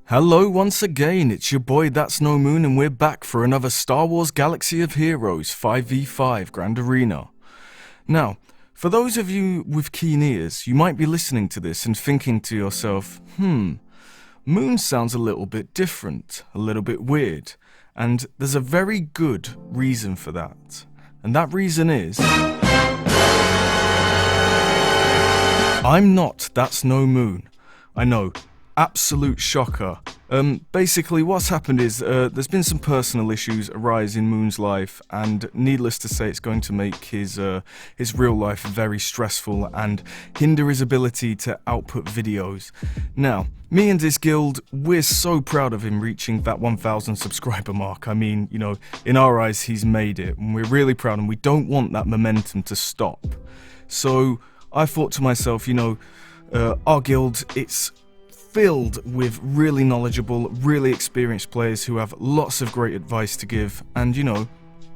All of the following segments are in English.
Hello once again, it's your boy That's No Moon, and we're back for another Star Wars Galaxy of Heroes 5v5 Grand Arena. Now, for those of you with keen ears, you might be listening to this and thinking to yourself, Moon sounds a little bit different, a little bit weird, and there's a very good reason for that. And that reason is, I'm not That's No Moon. I know. Absolute shocker. Basically what's happened is there's been some personal issues arise in Moon's life, and needless to say it's going to make his real life very stressful and hinder his ability to output videos. Now, me and his guild, we're so proud of him reaching that 1,000 subscriber mark. I mean, you know, in our eyes he's made it, and we're really proud, and we don't want that momentum to stop. So I thought to myself, you know, our guild, it's filled with really knowledgeable, really experienced players who have lots of great advice to give, and you know,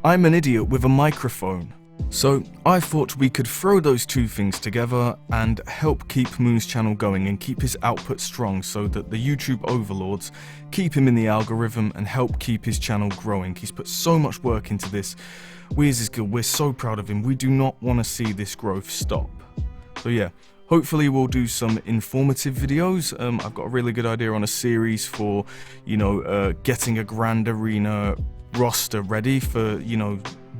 I'm an idiot with a microphone. So I thought we could throw those two things together and help keep Moon's channel going and keep his output strong so that the YouTube overlords keep him in the algorithm and help keep his channel growing. He's put so much work into this. We as his guild, we're so proud of him. We do not want to see this growth stop. So yeah. Hopefully we'll do some informative videos. I've got a really good idea on a series for, you know, getting a Grand Arena roster ready for, you know,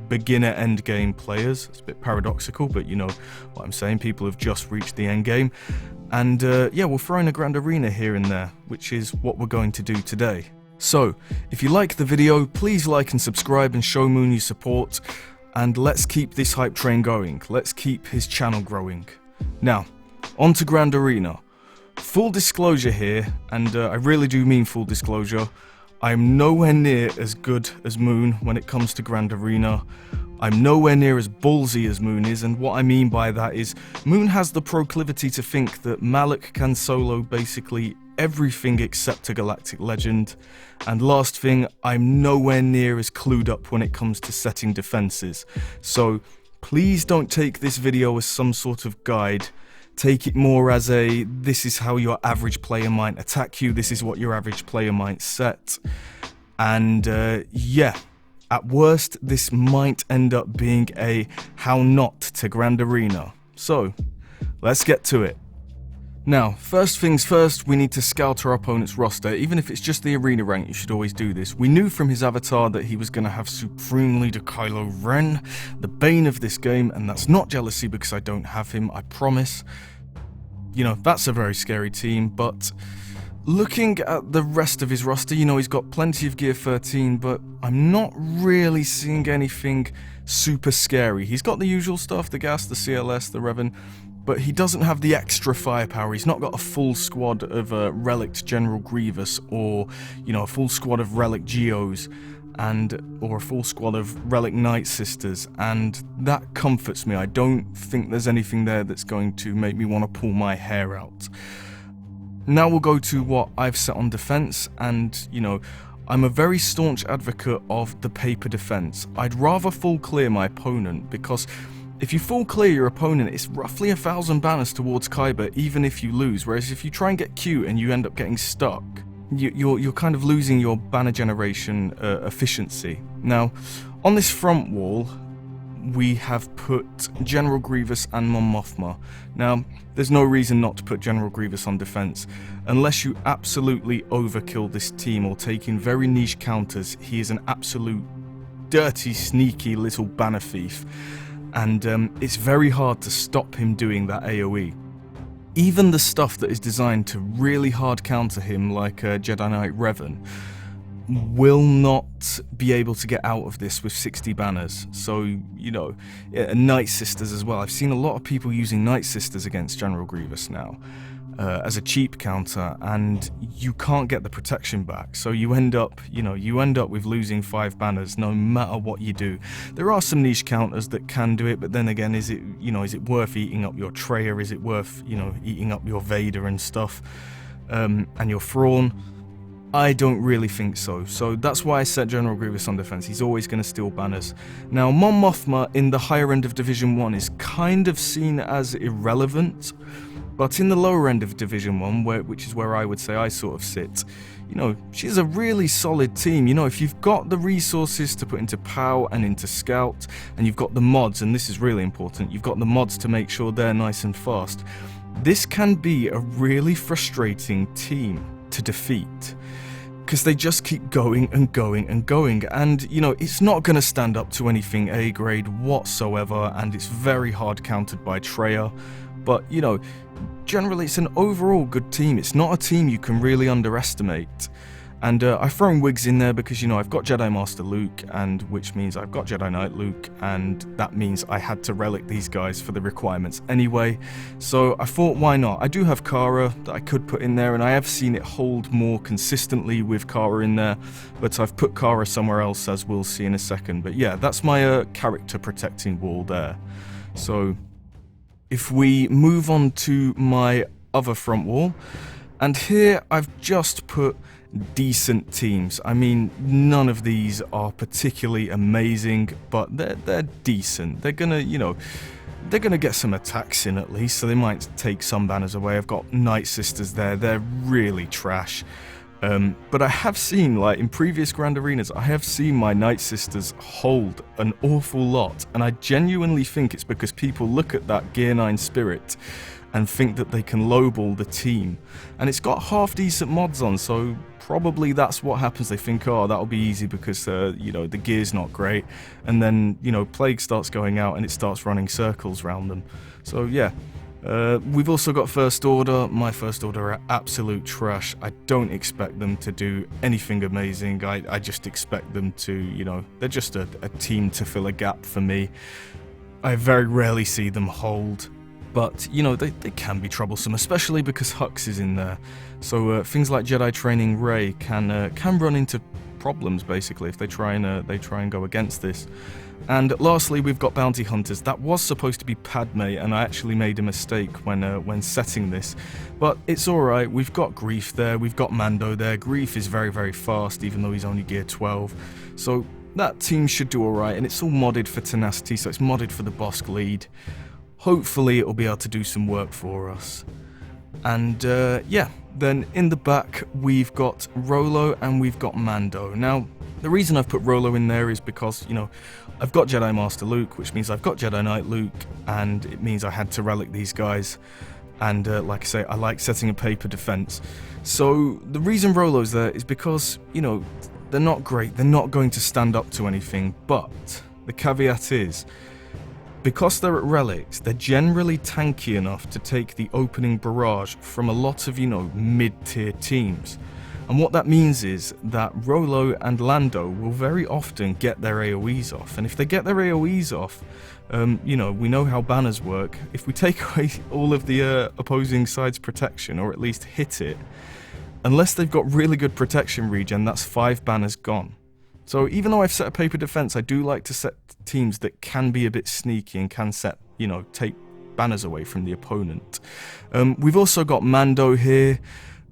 beginner endgame players. It's a bit paradoxical, but you know what I'm saying. People have just reached the endgame. And yeah, we'll throw in a Grand Arena here and there, which is what we're going to do today. So, if you like the video, please like and subscribe and show Moon your support. And let's keep this hype train going. Let's keep his channel growing. Now, on to Grand Arena. Full disclosure here, and I really do mean full disclosure, I'm nowhere near as good as Moon when it comes to Grand Arena. I'm nowhere near as ballsy as Moon is, and what I mean by that is, Moon has the proclivity to think that Malik can solo basically everything except a Galactic Legend. And last thing, I'm nowhere near as clued up when it comes to setting defenses. So, please don't take this video as some sort of guide. Take it more as a, this is how your average player might attack you, this is what your average player might set. And yeah, at worst, this might end up being a how not to Grand Arena. So, let's get to it. Now, first things first, we need to scout our opponent's roster. Even if it's just the arena rank, you should always do this. We knew from his avatar that he was going to have Supreme Leader Kylo Ren, the bane of this game, and that's not jealousy because I don't have him, I promise. You know, that's a very scary team, but looking at the rest of his roster, you know, he's got plenty of Gear 13, but I'm not really seeing anything super scary. He's got the usual stuff, the gas, the CLS, the Revan, but he doesn't have the extra firepower. He's not got a full squad of Relict General Grievous, or, you know, a full squad of Relic Geos, or a full squad of Relic Night Sisters, and that comforts me. I don't think there's anything there that's going to make me want to pull my hair out. Now we'll go to what I've set on defense, and, you know, I'm a very staunch advocate of the paper defense. I'd rather full clear my opponent, because if you full clear your opponent, it's roughly 1,000 banners towards Kyber, even if you lose, whereas if you try and get cute and you end up getting stuck, you're kind of losing your banner generation efficiency. Now, on this front wall, we have put General Grievous and Mon Mothma. Now, there's no reason not to put General Grievous on defense. Unless you absolutely overkill this team or take in very niche counters, he is an absolute dirty, sneaky little banner thief. And it's very hard to stop him doing that AoE. Even the stuff that is designed to really hard counter him, like Jedi Knight Revan, will not be able to get out of this with 60 banners. So, you know, Night Sisters as well. I've seen a lot of people using Night Sisters against General Grievous now as a cheap counter, and you can't get the protection back. So you end up, you know, with losing 5 banners no matter what you do. There are some niche counters that can do it, but then again, is it worth eating up your Traya? Is it worth, you know, eating up your Vader and stuff, and your Thrawn? I don't really think so. So that's why I set General Grievous on defense. He's always going to steal banners. Now, Mon Mothma in the higher end of Division 1 is kind of seen as irrelevant, But in the lower end of Division 1, which is where I would say I sort of sit, you know, she's a really solid team. You know, if you've got the resources to put into POW and into Scout, and you've got the mods, and this is really important, you've got the mods to make sure they're nice and fast, this can be a really frustrating team to defeat. Because they just keep going and going and going, and you know, it's not going to stand up to anything A grade whatsoever, and it's very hard countered by Treya. But you know, generally it's an overall good team. It's not a team you can really underestimate. And I've thrown Wigs in there because, you know, I've got Jedi Master Luke, and which means I've got Jedi Knight Luke, and that means I had to relic these guys for the requirements anyway. So I thought, why not? I do have Kara that I could put in there, and I have seen it hold more consistently with Kara in there, but I've put Kara somewhere else, as we'll see in a second. But yeah, that's my character protecting wall there. So if we move on to my other front wall, and here I've just put decent teams. I mean, none of these are particularly amazing, but they're decent. They're gonna, you know, they're gonna get some attacks in at least, so they might take some banners away. I've got Night Sisters there. They're really trash. But I have seen, like, in previous Grand Arenas, I have seen my Night Sisters hold an awful lot, and I genuinely think it's because people look at that Gear 9 Spirit and think that they can lowball the team. And it's got half-decent mods on, so probably that's what happens. They think, oh, that'll be easy because, you know, the gear's not great. And then, you know, Plague starts going out and it starts running circles around them. So, yeah. We've also got First Order. My First Order are absolute trash. I don't expect them to do anything amazing. I just expect them to, you know, they're just a team to fill a gap for me. I very rarely see them hold. But, you know, they can be troublesome, especially because Hux is in there. So things like Jedi Training Rey can run into problems, basically, if they try and go against this. And lastly, we've got Bounty Hunters. That was supposed to be Padme, and I actually made a mistake when setting this. But it's alright, we've got Grief there, we've got Mando there. Grief is very, very fast, even though he's only Gear 12. So that team should do alright, and it's all modded for Tenacity, so it's modded for the Bosk lead. Hopefully it'll be able to do some work for us. And yeah, then in the back we've got Rolo and we've got Mando. Now, the reason I've put Rolo in there is because, you know, I've got Jedi Master Luke, which means I've got Jedi Knight Luke, and it means I had to relic these guys. And like I say, I like setting a paper defense. So the reason Rolo's there is because, you know, they're not great, they're not going to stand up to anything, but the caveat is, because they're at relics, they're generally tanky enough to take the opening barrage from a lot of, you know, mid-tier teams. And what that means is that Rolo and Lando will very often get their AoEs off. And if they get their AoEs off, you know, we know how banners work. If we take away all of the opposing side's protection, or at least hit it, unless they've got really good protection regen, that's 5 banners gone. So even though I've set a paper defense, I do like to set teams that can be a bit sneaky and can set, you know, take banners away from the opponent. We've also got Mando here.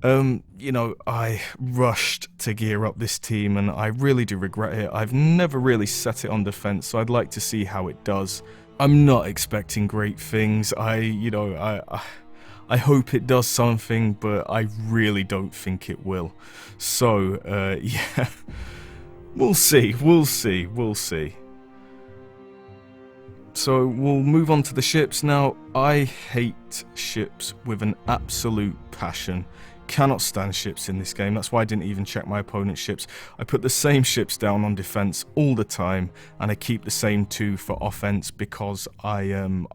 You know, I rushed to gear up this team and I really do regret it. I've never really set it on defense, so I'd like to see how it does. I'm not expecting great things. I hope it does something, but I really don't think it will. So, yeah. We'll see. So we'll move on to the ships now. I hate ships with an absolute passion. Cannot stand ships in this game. That's why I didn't even check my opponent's ships. I put the same ships down on defense all the time, and I keep the same 2 for offense because I'm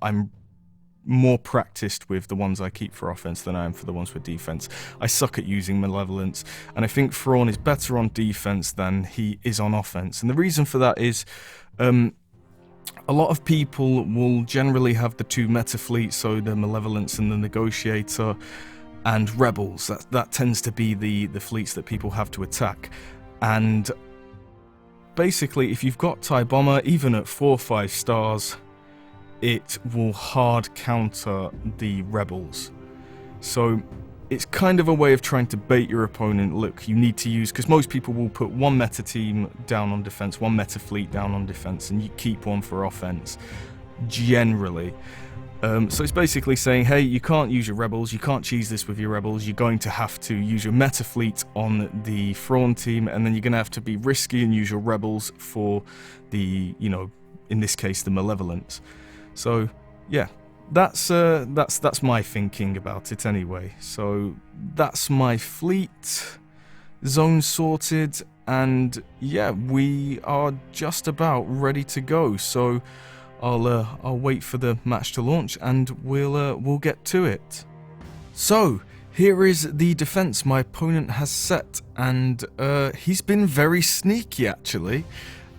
more practiced with the ones I keep for offense than I am for the ones for defense. I suck at using malevolence, and I think Thrawn is better on defense than he is on offense. And the reason for that is a lot of people will generally have the 2 meta fleets, so the Malevolence and the Negotiator, and Rebels. That tends to be the fleets that people have to attack. And basically, if you've got TIE Bomber, even at 4 or 5 stars, it will hard counter the Rebels. So it's kind of a way of trying to bait your opponent. Look, you need to use, because most people will put 1 meta team down on defense, 1 meta fleet down on defense, and you keep 1 for offense, generally. So it's basically saying, hey, you can't use your rebels, you can't cheese this with your rebels, you're going to have to use your meta fleet on the Thrawn team, and then you're going to have to be risky and use your rebels for the, you know, in this case, the Malevolence. So, yeah, that's my thinking about it anyway. So that's my fleet zone sorted, and yeah, we are just about ready to go. So I'll wait for the match to launch, and we'll get to it. So here is the defense my opponent has set, and he's been very sneaky actually.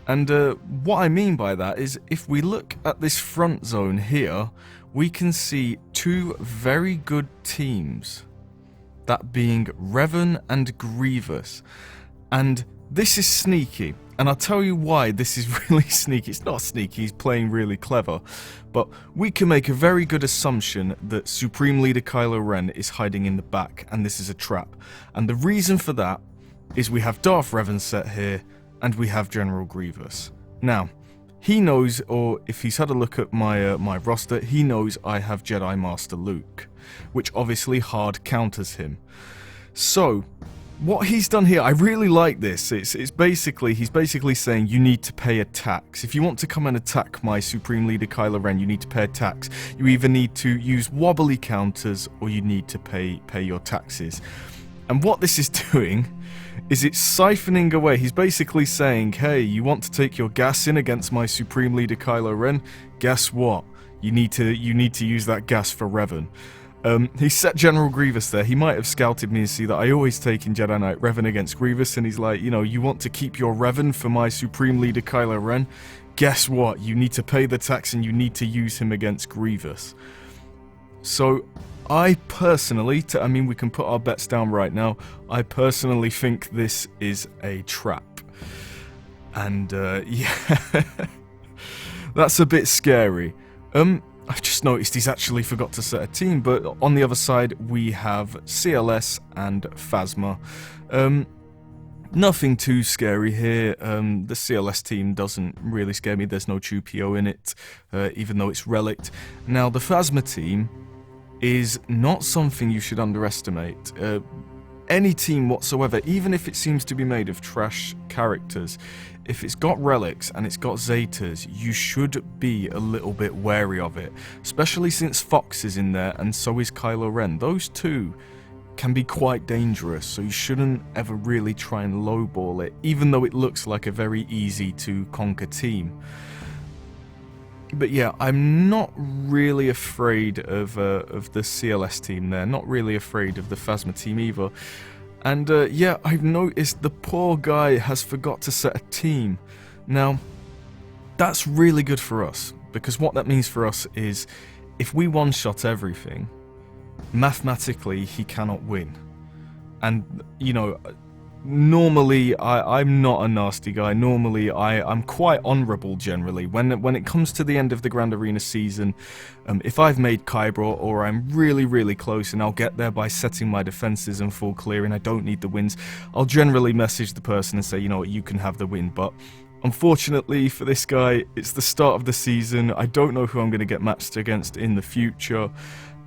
And what I mean by that is, if we look at this front zone here, we can see two very good teams, that being Revan and Grievous. And this is sneaky, and I'll tell you why this is really sneaky. It's not sneaky, he's playing really clever, but we can make a very good assumption that Supreme Leader Kylo Ren is hiding in the back, and this is a trap. And the reason for that is we have Darth Revan set here, and we have General Grievous. Now, he knows, or if he's had a look at my roster, he knows I have Jedi Master Luke, which obviously hard counters him. So what he's done here, I really like this. He's basically saying you need to pay a tax. If you want to come and attack my Supreme Leader Kylo Ren, you need to pay a tax. You either need to use wobbly counters, or you need to pay your taxes. And what this is doing is it's siphoning away. He's basically saying, hey, you want to take your gas in against my Supreme Leader Kylo Ren? Guess what? You need to use that gas for Revan. He set General Grievous there. He might have scouted me and see that I always take in Jedi Knight Revan against Grievous, and he's like, you know, you want to keep your Revan for my Supreme Leader Kylo Ren? Guess what? You need to pay the tax and you need to use him against Grievous. So I personally, I mean, we can put our bets down right now, I personally think this is a trap. And yeah, that's a bit scary. I've just noticed he's actually forgot to set a team, but on the other side we have CLS and Phasma. Nothing too scary here. The CLS team doesn't really scare me. There's no Chewpio in it, even though it's relict. Now the Phasma team is not something you should underestimate. Any team whatsoever, even if it seems to be made of trash characters, if it's got relics and it's got Zetas, you should be a little bit wary of it, especially since Fox is in there and so is Kylo Ren. Those two can be quite dangerous, so you shouldn't ever really try and lowball it, even though it looks like a very easy to conquer team. But yeah, I'm not really afraid of the CLS team there, not really afraid of the Phasma team either. And yeah, I've noticed the poor guy has forgot to set a team. Now, that's really good for us, because what that means for us is, if we one-shot everything, mathematically he cannot win. And, you know, normally I'm not a nasty guy. Normally I'm quite honourable generally. When it comes to the end of the Grand Arena season, if I've made Kyber or I'm really close and I'll get there by setting my defences and full clear and I don't need the wins, I'll generally message the person and say, you know what, you can have the win. But unfortunately for this guy, it's the start of the season. I don't know who I'm going to get matched against in the future,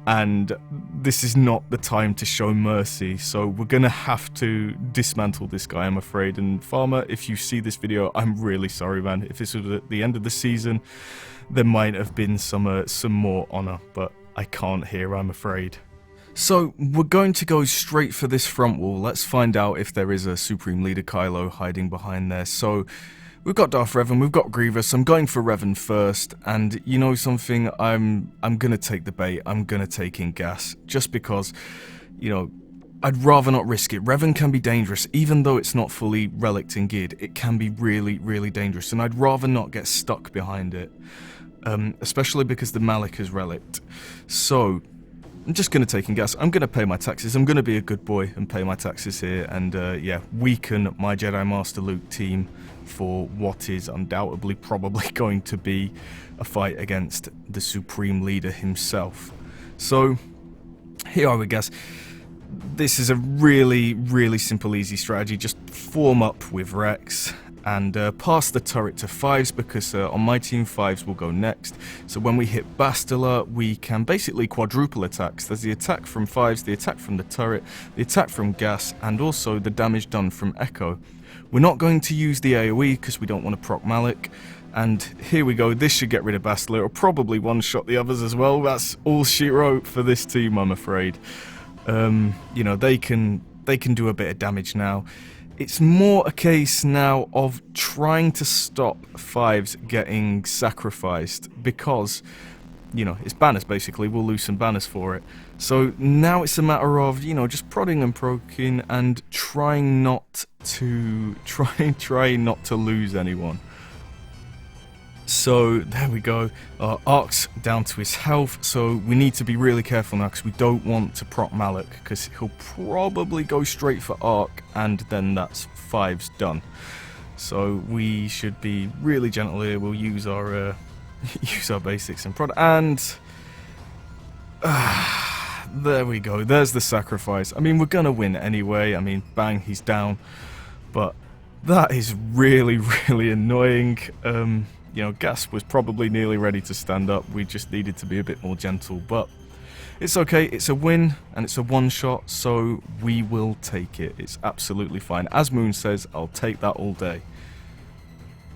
and this is not the time to show mercy, so we're gonna have to dismantle this guy, I'm afraid. And Farmer, if you see this video, I'm really sorry, man. If this was at the end of the season, there might have been some more honour, but I can't here, I'm afraid. So we're going to go straight for this front wall. Let's find out if there is a Supreme Leader Kylo hiding behind there. So we've got Darth Revan, we've got Grievous. I'm going for Revan first, and you know something, I'm gonna take the bait. I'm gonna take in gas, just because, you know, I'd rather not risk it. Revan can be dangerous, even though it's not fully relict and geared. It can be really dangerous, and I'd rather not get stuck behind it, especially because the Malik is relict. So I'm just going to take in gas. I'm going to pay my taxes. I'm going to be a good boy and pay my taxes here, and yeah, weaken my Jedi Master Luke team for what is undoubtedly probably going to be a fight against the Supreme Leader himself. So here I would guess this is a really simple, easy strategy. Just form up with Rex and pass the turret to 5s, because on my team 5s will go next. So when we hit Bastila, we can basically quadruple attacks. There's the attack from 5s, the attack from the turret, the attack from gas, and also the damage done from Echo. We're not going to use the AoE because we don't want to proc Malik. And here we go, this should get rid of Bastila. It'll probably one-shot the others as well. That's all she wrote for this team, I'm afraid. You know, they can do a bit of damage now. It's more a case now of trying to stop 5s getting sacrificed, because, you know, it's banners basically. We'll lose some banners for it. So now it's a matter of, you know, just prodding and proking and trying not to lose anyone. So there we go. Ark's down to his health, so we need to be really careful now because we don't want to proc Malik, because he'll probably go straight for Ark, and then that's 5's done. So we should be really gentle here. We'll use our basics and prod, and there we go. There's the sacrifice. I mean, we're gonna win anyway. I mean, bang, he's down, but that is really, really annoying. You know, Gas was probably nearly ready to stand up. We just needed to be a bit more gentle, but it's okay. It's a win, and it's a one-shot, so we will take it. It's absolutely fine. As Moon says, I'll take that all day.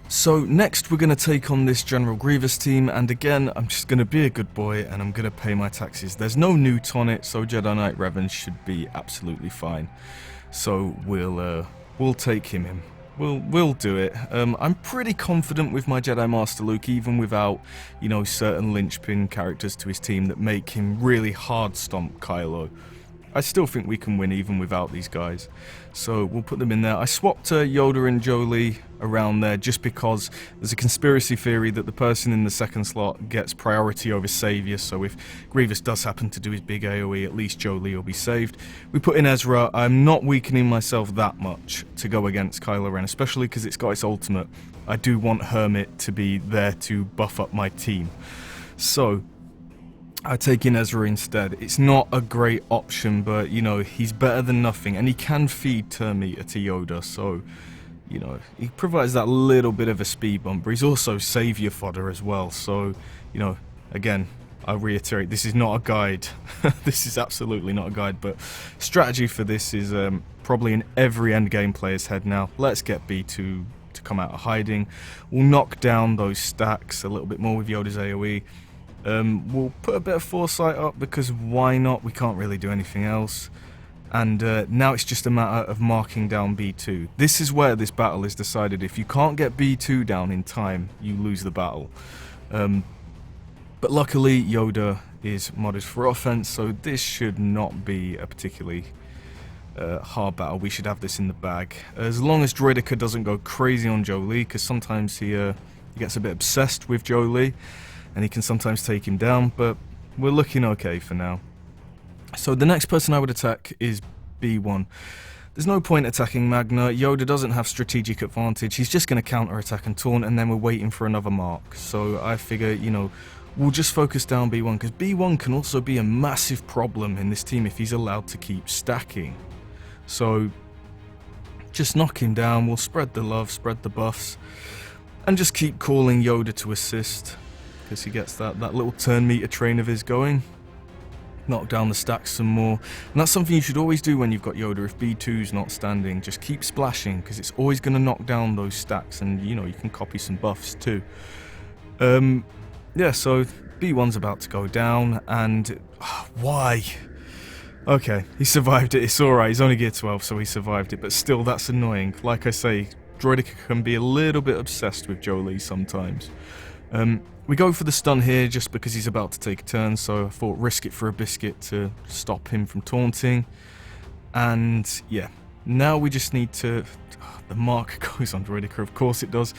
So next we're going to take on this General Grievous team, and again, I'm just going to be a good boy, and I'm going to pay my taxes. There's no newt on it, so Jedi Knight Revan should be absolutely fine. So we'll take him in. We'll do it. I'm pretty confident with my Jedi Master Luke, even without, you know, certain linchpin characters to his team that make him really hard stomp Kylo. I still think we can win even without these guys. So we'll put them in there. I swapped Yoda and Jolee around there just because there's a conspiracy theory that the person in the second slot gets priority over Savior, so if Grievous does happen to do his big AoE, at least Jolee will be saved. We put in Ezra. I'm not weakening myself that much to go against Kylo Ren, especially because it's got its ultimate. I do want Hermit to be there to buff up my team. So I take in Ezra instead. It's not a great option, but, you know, he's better than nothing, and he can feed turn meter to Yoda, so, you know, he provides that little bit of a speed bump, but he's also Savior fodder as well, so, you know, again, I reiterate, this is not a guide. This is absolutely not a guide, but strategy for this is probably in every endgame player's head now. Let's get B2 to come out of hiding. We'll knock down those stacks a little bit more with Yoda's AoE. We'll put a bit of foresight up, because why not? We can't really do anything else. And now it's just a matter of marking down B2. This is where this battle is decided. If you can't get B2 down in time, you lose the battle. But luckily, Yoda is modded for offense, so this should not be a particularly hard battle. We should have this in the bag. As long as Droideka doesn't go crazy on Jolee, because sometimes he gets a bit obsessed with Jolee, and he can sometimes take him down, but we're looking okay for now. So the next person I would attack is B1. There's no point attacking Magna. Yoda doesn't have strategic advantage. He's just going to counter-attack and taunt, and then we're waiting for another mark. So I figure, you know, we'll just focus down B1, because B1 can also be a massive problem in this team if he's allowed to keep stacking. So just knock him down. We'll spread the love, spread the buffs, and just keep calling Yoda to assist, because he gets that little turn meter train of his going. Knock down the stacks some more, and that's something you should always do when you've got Yoda. If B2's not standing, just keep splashing, because it's always going to knock down those stacks, and, you know, you can copy some buffs too. Yeah, so B1's about to go down, and why? Okay, he survived it. It's alright, he's only gear 12, so he survived it, but still, that's annoying. Like I say, Droideka can be a little bit obsessed with Jolee sometimes. We go for the stun here just because he's about to take a turn, so I thought risk it for a biscuit to stop him from taunting. And yeah, now we just need to... the mark goes on Droideka, of course it does.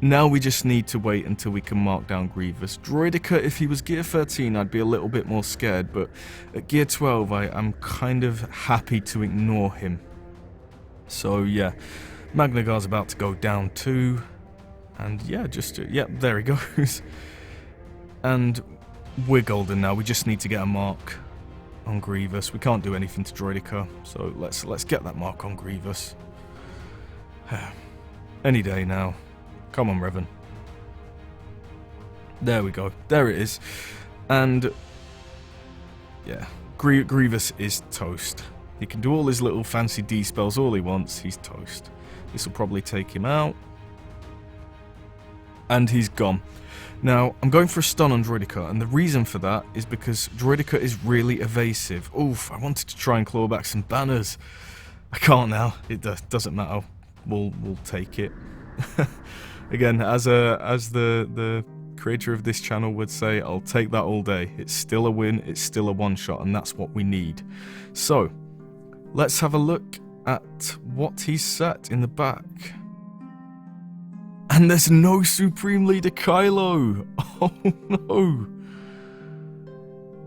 Now we just need to wait until we can mark down Grievous. Droideka, if he was gear 13, I'd be a little bit more scared, but at gear 12, I'm kind of happy to ignore him. So yeah, Magna Guard's about to go down too. And yeah, there he goes. And we're golden now. We just need to get a mark on Grievous. We can't do anything to Droideka, so let's get that mark on Grievous. Any day now. Come on, Revan. There we go. There it is. And yeah, Grievous is toast. He can do all his little fancy D spells all he wants. He's toast. This will probably take him out. And he's gone. Now, I'm going for a stun on Droidica, and the reason for that is because Droidica is really evasive. Oof, I wanted to try and claw back some banners. I can't now. It doesn't matter. We'll take it. Again, as the creator of this channel would say, I'll take that all day. It's still a win, it's still a one-shot, and that's what we need. So, let's have a look at what he's set in the back. And there's no Supreme Leader Kylo! Oh no!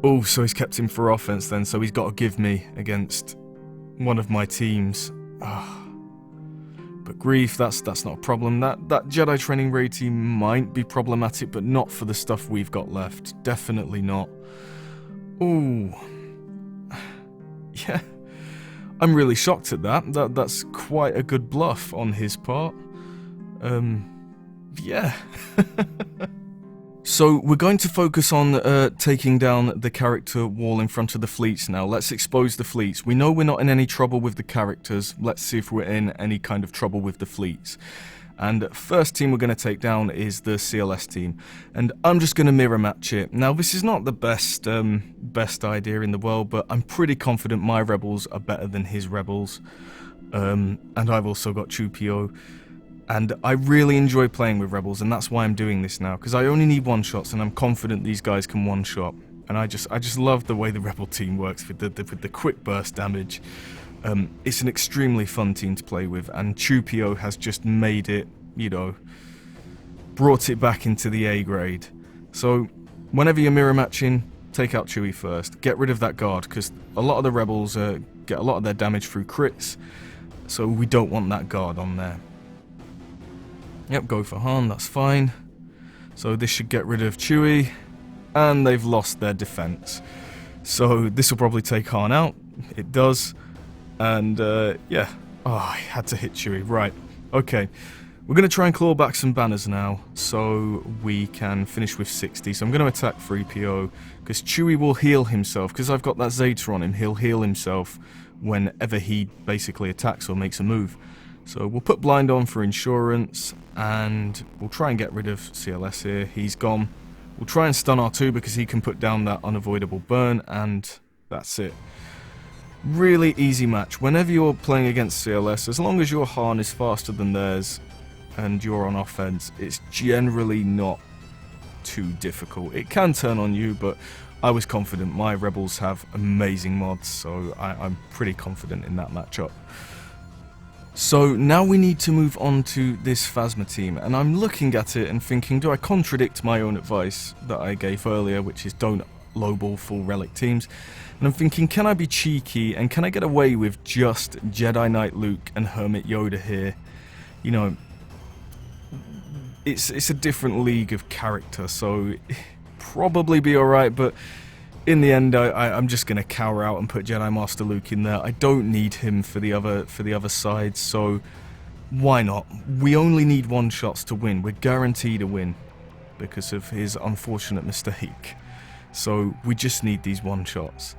Oh, so he's kept him for offense then, so he's got to give me against one of my teams. But Grief, that's not a problem. That Jedi Training Raid team might be problematic, but not for the stuff we've got left. Definitely not. Ooh. Yeah. I'm really shocked at that. That's quite a good bluff on his part. Yeah. So we're going to focus on taking down the character wall in front of the fleets now. Let's expose the fleets. We know we're not in any trouble with the characters. Let's see if we're in any kind of trouble with the fleets. And first team we're going to take down is the CLS team. And I'm just going to mirror match it. Now this is not the best idea in the world, but I'm pretty confident my rebels are better than his rebels. And I've also got Chupio. And I really enjoy playing with rebels, and that's why I'm doing this now, because I only need one-shots, and I'm confident these guys can one-shot. And I just love the way the rebel team works with the quick burst damage. It's an extremely fun team to play with, and Chupio has just made it, you know, brought it back into the A grade. So whenever you're mirror matching, take out Chewie first. Get rid of that guard, because a lot of the rebels get a lot of their damage through crits, so we don't want that guard on there. Yep, go for Han, that's fine. So this should get rid of Chewie, and they've lost their defense. So this will probably take Han out. It does. And yeah. Oh, I had to hit Chewie. Right. Okay. We're going to try and claw back some banners now, so we can finish with 60. So I'm going to attack 3PO, because Chewie will heal himself, because I've got that Zeta on him. He'll heal himself whenever he basically attacks or makes a move. So we'll put blind on for insurance, and we'll try and get rid of CLS here. He's gone. We'll try and stun R2 because he can put down that unavoidable burn, and that's it. Really easy match. Whenever you're playing against CLS, as long as your Han is faster than theirs and you're on offense, it's generally not too difficult. It can turn on you, but I was confident. My rebels have amazing mods, so I'm pretty confident in that matchup. So now we need to move on to this Phasma team, and I'm looking at it and thinking, do I contradict my own advice that I gave earlier, which is don't lowball full relic teams? And I'm thinking, can I be cheeky and can I get away with just Jedi Knight Luke and Hermit Yoda here? You know, it's a different league of character, so probably be alright, but in the end, I'm just going to cower out and put Jedi Master Luke in there. I don't need him for the other side, so why not? We only need one-shots to win. We're guaranteed a win because of his unfortunate mistake. So we just need these one-shots.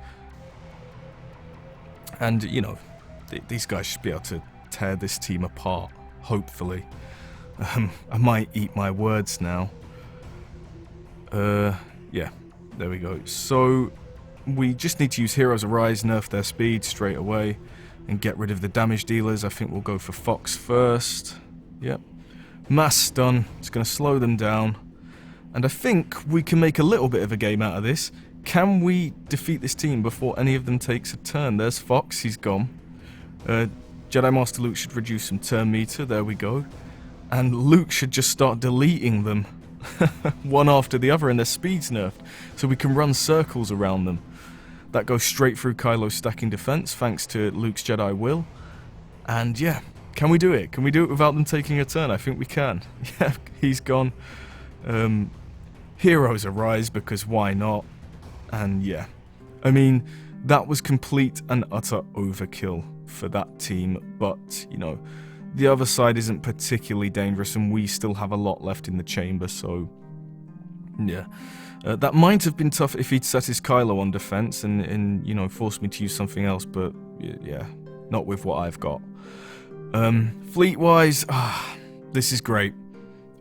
And, you know, these guys should be able to tear this team apart, hopefully. I might eat my words now. Yeah. There we go. So we just need to use Heroes Arise, nerf their speed straight away, and get rid of the damage dealers. I think we'll go for Fox first. Yep. Mass stun. It's going to slow them down. And I think we can make a little bit of a game out of this. Can we defeat this team before any of them takes a turn? There's Fox. He's gone. Jedi Master Luke should reduce some turn meter. There we go. And Luke should just start deleting them. One after the other, and their speed's nerfed, so we can run circles around them. That goes straight through Kylo's stacking defense, thanks to Luke's Jedi will. And yeah, can we do it? Can we do it without them taking a turn? I think we can. Yeah, he's gone. Heroes Arise, because why not? And yeah, I mean, that was complete and utter overkill for that team, but, you know, the other side isn't particularly dangerous, and we still have a lot left in the chamber, so yeah. That might have been tough if he'd set his Kylo on defense and you know, forced me to use something else, but yeah, not with what I've got. Fleet-wise, this is great.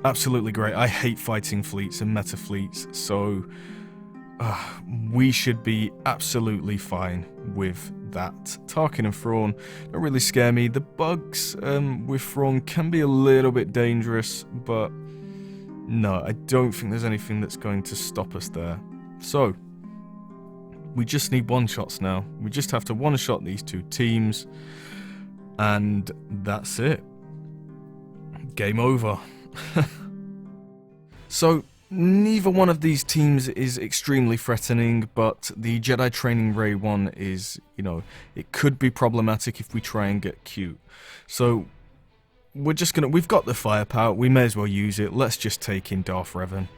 Absolutely great. I hate fighting fleets and meta fleets, so we should be absolutely fine with that. Tarkin and Thrawn don't really scare me. The bugs with Thrawn can be a little bit dangerous, but no, I don't think there's anything that's going to stop us there. So, we just need one-shots now. We just have to one-shot these two teams, and that's it. Game over. So, neither one of these teams is extremely threatening, but the Jedi Training Ray one is, you know, it could be problematic if we try and get cute. So, we're just gonna, we've got the firepower, we may as well use it. Let's just take in Darth Revan.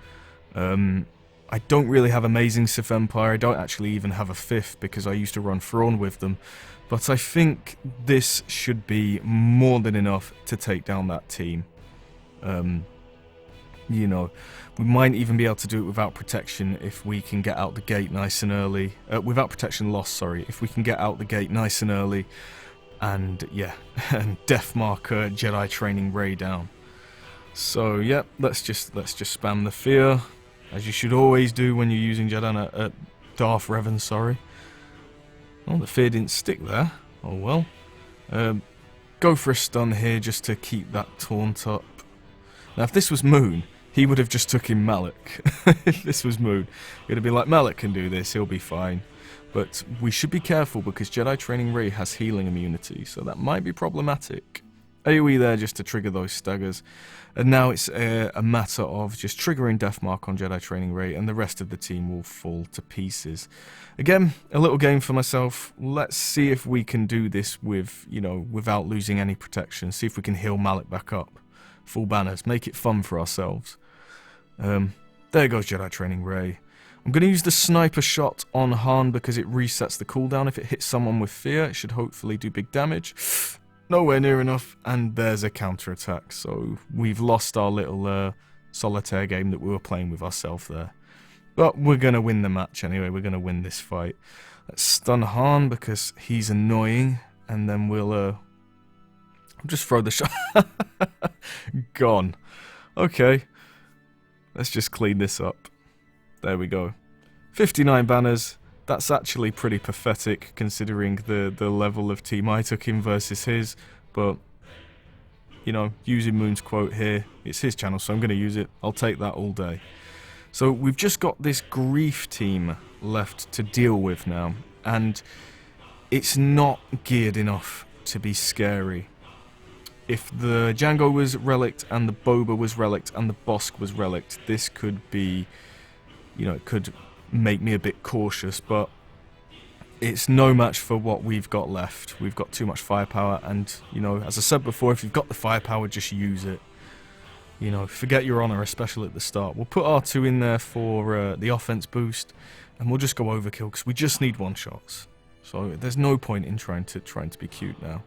I don't really have amazing Sith Empire, I don't actually even have a 5th because I used to run Thrawn with them, but I think this should be more than enough to take down that team. You know, we might even be able to do it without protection if we can get out the gate nice and early. Without protection loss, sorry, if we can get out the gate nice and early. And yeah, and Death Marker Jedi Training Ray down. So yeah, let's just spam the fear, as you should always do when you're using Jedi Darth Revan. Sorry. Oh, the fear didn't stick there. Oh well. Go for a stun here just to keep that taunt up. Now, if this was Moon, he would have just took in Malak. If this was Moon, it would be like, Malak can do this, he'll be fine. But we should be careful because Jedi Training Ray has healing immunity, so that might be problematic. AoE there just to trigger those staggers. And now it's a matter of just triggering Deathmark on Jedi Training Ray, and the rest of the team will fall to pieces. Again, a little game for myself. Let's see if we can do this with, you know, without losing any protection. See if we can heal Malak back up. Full banners. Make it fun for ourselves. There goes Jedi Training Ray. I'm going to use the sniper shot on Han because it resets the cooldown. If it hits someone with fear, it should hopefully do big damage. Nowhere near enough, and there's a counterattack. So we've lost our little solitaire game that we were playing with ourselves there. But we're going to win the match anyway. We're going to win this fight. Let's stun Han because he's annoying, and then we'll just throw the shot. Gone. Okay. Let's just clean this up. There we go. 59 banners. That's actually pretty pathetic considering the level of team I took in versus his. But, you know, using Moon's quote here, it's his channel, so I'm going to use it. I'll take that all day. So we've just got this Grief team left to deal with now. And it's not geared enough to be scary. If the Jango was relict and the Boba was relict and the Bosk was relict, this could be, you know, it could make me a bit cautious, but it's no match for what we've got left. We've got too much firepower, and, you know, as I said before, if you've got the firepower, just use it. You know, forget your honor, especially at the start. We'll put R2 in there for the offense boost, and we'll just go overkill, because we just need one-shots. So there's no point in trying to be cute now.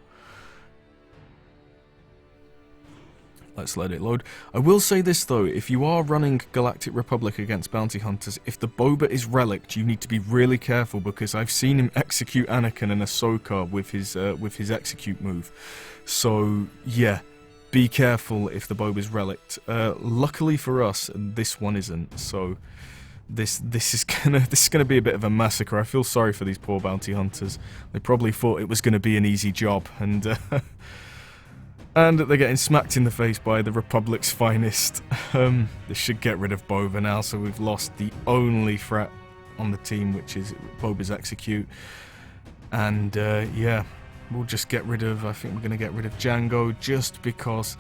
Let's let it load. I will say this though, if you are running Galactic Republic against bounty hunters, if the Boba is relict, you need to be really careful because I've seen him execute Anakin and Ahsoka with his execute move. So yeah, be careful if the Boba is relict. Luckily for us, this one isn't. So this is gonna be a bit of a massacre. I feel sorry for these poor bounty hunters. They probably thought it was gonna be an easy job, and and they're getting smacked in the face by the Republic's finest. This should get rid of Boba now, so we've lost the only threat on the team, which is Boba's execute. And yeah, we'll just get rid of, I think we're going to get rid of Jango, just because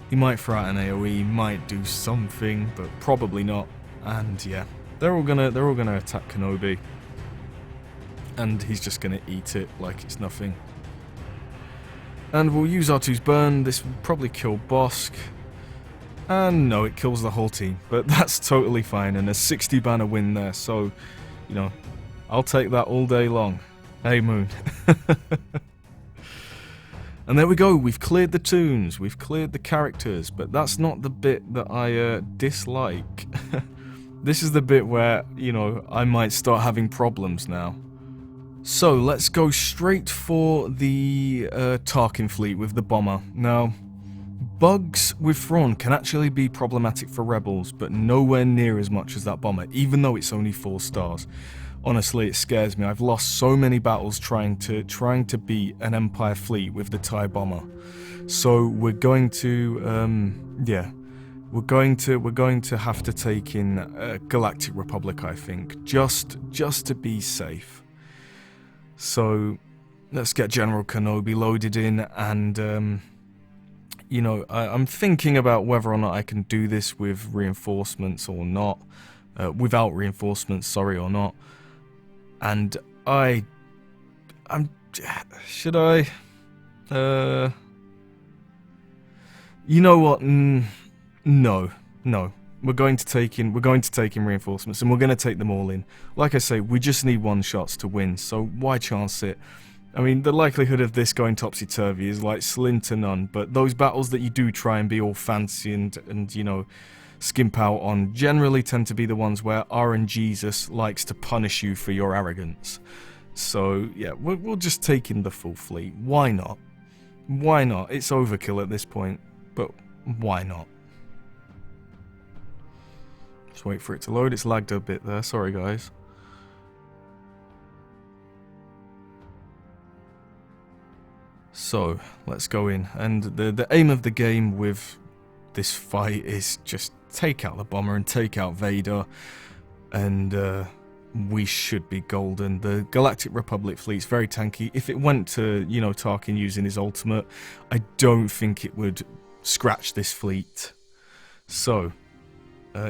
he might throw out an AoE, he might do something, but probably not. And yeah, they're all gonna attack Kenobi. And he's just going to eat it like it's nothing. And we'll use R2's burn. This will probably kill Bosk. And no, it kills the whole team. But that's totally fine. And a 60 banner win there. So, you know, I'll take that all day long. Hey, Moon. And there we go, we've cleared the toons, we've cleared the characters, but that's not the bit that I dislike. This is the bit where, you know, I might start having problems now. So, let's go straight for the Tarkin fleet with the bomber. Now, bugs with Thrawn can actually be problematic for rebels, but nowhere near as much as that bomber, even though it's only 4 stars. Honestly, it scares me. I've lost so many battles trying to beat an Empire fleet with the TIE bomber. So we're going to, yeah, we're going to have to take in Galactic Republic, I think, just to be safe. So let's get General Kenobi loaded in, and you know, I'm thinking about whether or not I can do this with reinforcements or not, without reinforcements, sorry, or not. And should I? You know what? No. We're going to take in reinforcements, and we're going to take them all in. Like I say, we just need 1 shots to win, so why chance it? I mean, the likelihood of this going topsy-turvy is like slim to none, but those battles that you do try and be all fancy and you know, skimp out on generally tend to be the ones where RNGesus likes to punish you for your arrogance. So yeah, we'll just take in the full fleet. Why not? Why not? It's overkill at this point, but why not? Just wait for it to load. It's lagged a bit there. Sorry, guys. So let's go in, and the aim of the game with this fight is just take out the bomber and take out Vader, and we should be golden. The Galactic Republic fleet's very tanky. If it went to, you know, Tarkin using his ultimate, I don't think it would scratch this fleet. So,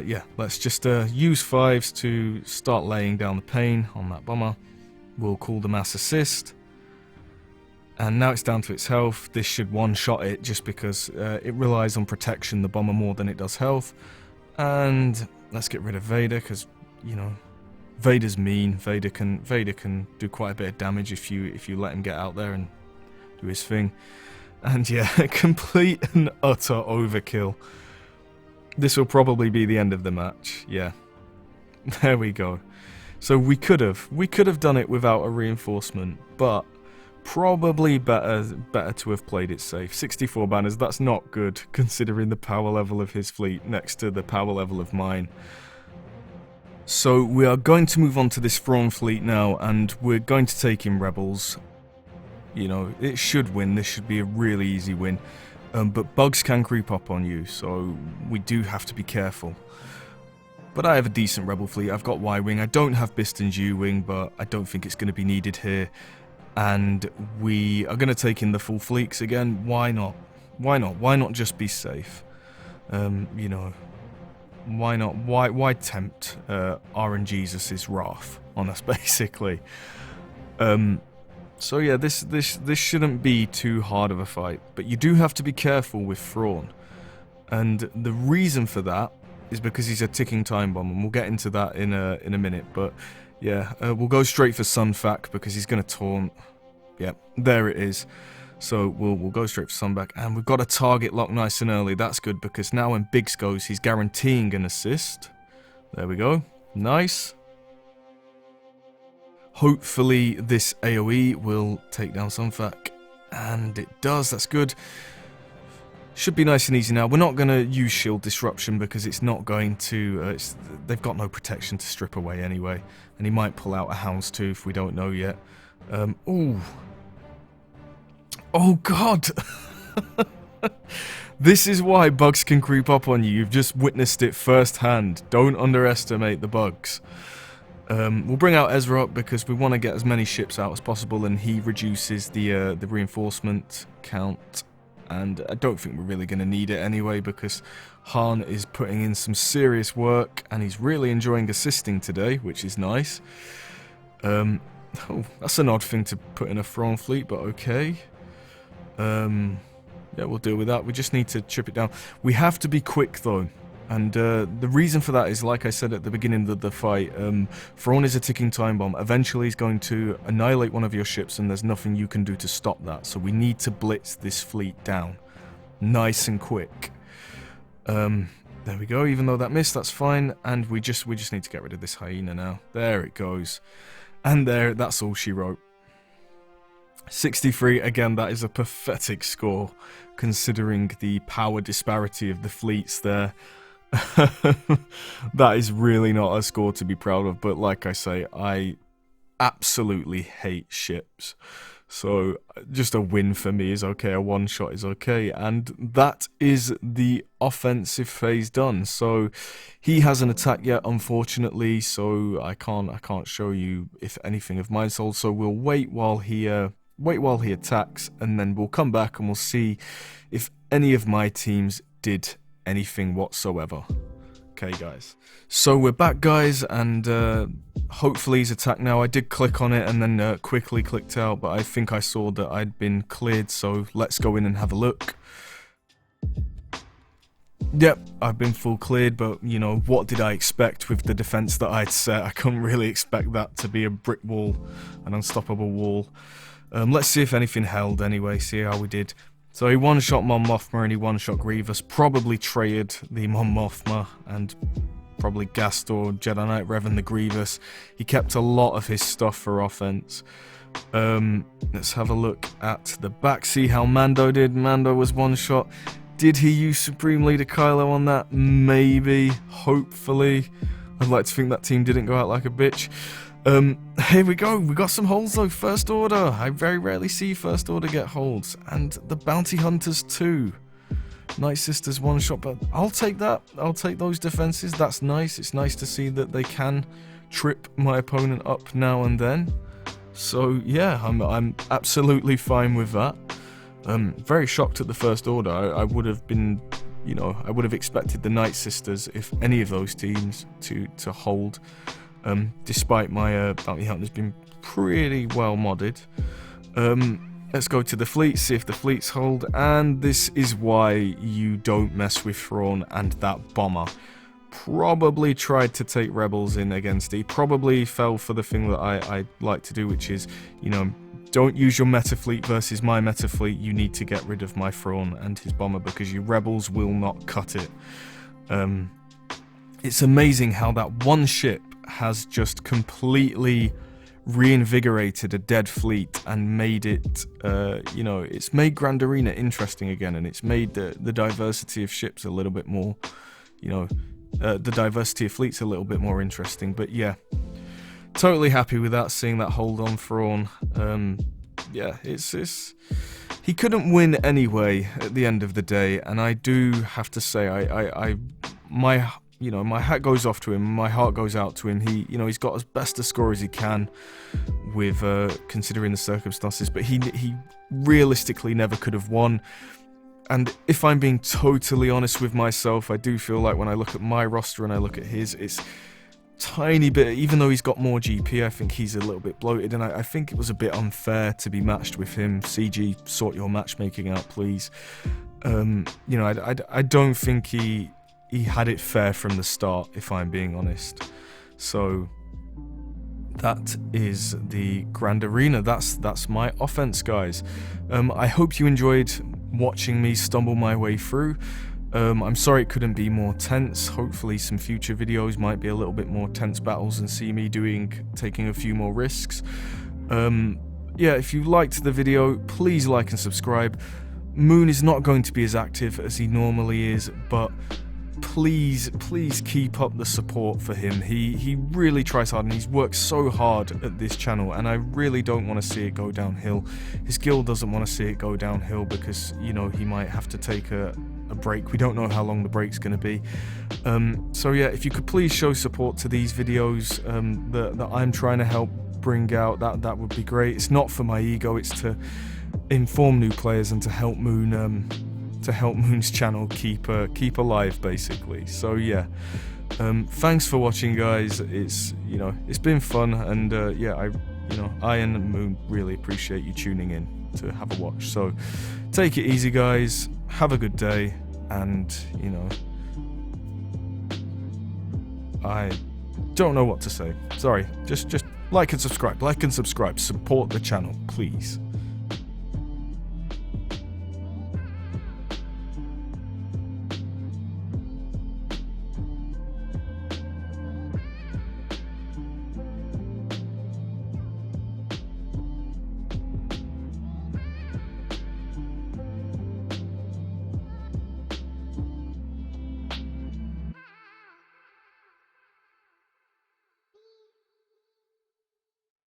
yeah, let's just use 5s to start laying down the pain on that bomber. We'll call the mass assist. And now it's down to its health. This should one-shot it just because it relies on protection, the bomber, more than it does health. And let's get rid of Vader because, you know, Vader's mean. Vader can do quite a bit of damage if you let him get out there and do his thing. And yeah, complete and utter overkill. This will probably be the end of the match. Yeah. There we go. So we could have done it without a reinforcement, but probably better to have played it safe. 64 banners, that's not good, considering the power level of his fleet next to the power level of mine. So we are going to move on to this Thrawn fleet now, and we're going to take in rebels. You know, it should win, this should be a really easy win. But bugs can creep up on you, so we do have to be careful. But I have a decent rebel fleet. I've got Y-Wing, I don't have Biston's U-Wing, but I don't think it's going to be needed here. And we are going to take in the full fleets again. Why not? Why not? Why not just be safe? You know, why not? Why tempt RNGesus' wrath on us, basically? So yeah, this shouldn't be too hard of a fight, but you do have to be careful with Thrawn. And the reason for that is because he's a ticking time bomb, and we'll get into that in a minute, but yeah, we'll go straight for Sunfac because he's going to taunt. Yep, there it is. So we'll go straight for Sunback, and we've got a target lock nice and early. That's good because now when Biggs goes, he's guaranteeing an assist. There we go. Nice. Hopefully this AoE will take down Sunfac, and it does. That's good. Should be nice and easy now. We're not going to use shield disruption because it's not going to... they've got no protection to strip away anyway. And he might pull out a Houndstooth, we don't know yet. Ooh. Oh god! This is why bugs can creep up on you. You've just witnessed it firsthand. Don't underestimate the bugs. We'll bring out Ezra up because we want to get as many ships out as possible, and he reduces the reinforcement count. And I don't think we're really going to need it anyway because Han is putting in some serious work and he's really enjoying assisting today, which is nice. Oh, that's an odd thing to put in a Thrawn fleet, but okay. Yeah, we'll deal with that. We just need to chip it down. We have to be quick though. And the reason for that is, like I said at the beginning of the fight, Thrawn is a ticking time bomb. Eventually he's going to annihilate one of your ships, and there's nothing you can do to stop that. So we need to blitz this fleet down. Nice and quick. There we go. Even though that missed, that's fine. And we just need to get rid of this hyena now. There it goes. And there, that's all she wrote. 63, again, that is a pathetic score, considering the power disparity of the fleets there. That is really not a score to be proud of, but like I say, I absolutely hate ships. So just a win for me is okay, a one-shot is okay, and that is the offensive phase done. So he hasn't attacked yet, unfortunately, so I can't show you if anything of mine sold. So we'll wait while he attacks, and then we'll come back and we'll see if any of my teams did anything whatsoever. Okay, guys. So we're back, guys, and hopefully he's attacked now. I did click on it and then quickly clicked out, but I think I saw that I'd been cleared, so let's go in and have a look. Yep, I've been full cleared, but, you know, what did I expect with the defense that I'd set? I couldn't really expect that to be a brick wall, an unstoppable wall. Let's see if anything held anyway, see how we did. So he one-shot Mon Mothma and he one-shot Grievous, probably traded the Mon Mothma and probably gassed or Jedi Knight Revan the Grievous. He kept a lot of his stuff for offense. Let's have a look at the back, see how Mando did. Mando was one-shot. Did he use Supreme Leader Kylo on that? Maybe, hopefully. I'd like to think that team didn't go out like a bitch. Here we go, we got some holds though. First Order, I very rarely see First Order get holds, and the Bounty Hunters too. Night Sisters one shot, but I'll take that, I'll take those defenses. That's nice. It's nice to see that they can trip my opponent up now and then. So yeah, I'm absolutely fine with that. Very shocked at the First Order. I would have been, you know, I would have expected the Night Sisters, if any of those teams, to hold. Despite my Bounty Hunters being pretty well modded. Let's go to the fleet, see if the fleets hold, and this is why you don't mess with Thrawn and that bomber. Probably tried to take rebels in against he probably fell for the thing that I like to do, which is, you know, don't use your meta fleet versus my meta fleet. You need to get rid of my Thrawn and his bomber because your rebels will not cut it. It's amazing how that one ship has just completely reinvigorated a dead fleet and made it, you know, it's made Grand Arena interesting again, and it's made the diversity of ships a little bit more, you know, the diversity of fleets a little bit more interesting. But yeah, totally happy with that, seeing that hold on Thrawn. Yeah, it's he couldn't win anyway at the end of the day, and I do have to say, you know, my hat goes off to him, my heart goes out to him. He, you know, he's got as best a score as he can with considering the circumstances, but he realistically never could have won. And if I'm being totally honest with myself, I do feel like when I look at my roster and I look at his, it's tiny bit, even though he's got more GP, I think he's a little bit bloated, and I think it was a bit unfair to be matched with him. CG, sort your matchmaking out, please. You know, I don't think he had it fair from the start, if I'm being honest. So that is the Grand Arena. That's my offense, guys. I hope you enjoyed watching me stumble my way through. I'm sorry it couldn't be more tense. Hopefully some future videos might be a little bit more tense battles and see me taking a few more risks. Yeah, if you liked the video, please like and subscribe. Moon is not going to be as active as he normally is, but please keep up the support for him. He really tries hard, and he's worked so hard at this channel, and I really don't want to see it go downhill. His guild doesn't want to see it go downhill because, you know, he might have to take a break. We don't know how long the break's going to be. So yeah, if you could please show support to these videos that I'm trying to help bring out, that would be great. It's not for my ego, it's to inform new players and to help Moon Moon's channel keep alive, basically. So yeah, thanks for watching, guys. It's, you know, it's been fun, and yeah, I and Moon really appreciate you tuning in to have a watch. So take it easy, guys. Have a good day, and, you know, I don't know what to say. Sorry, just like and subscribe, support the channel, please.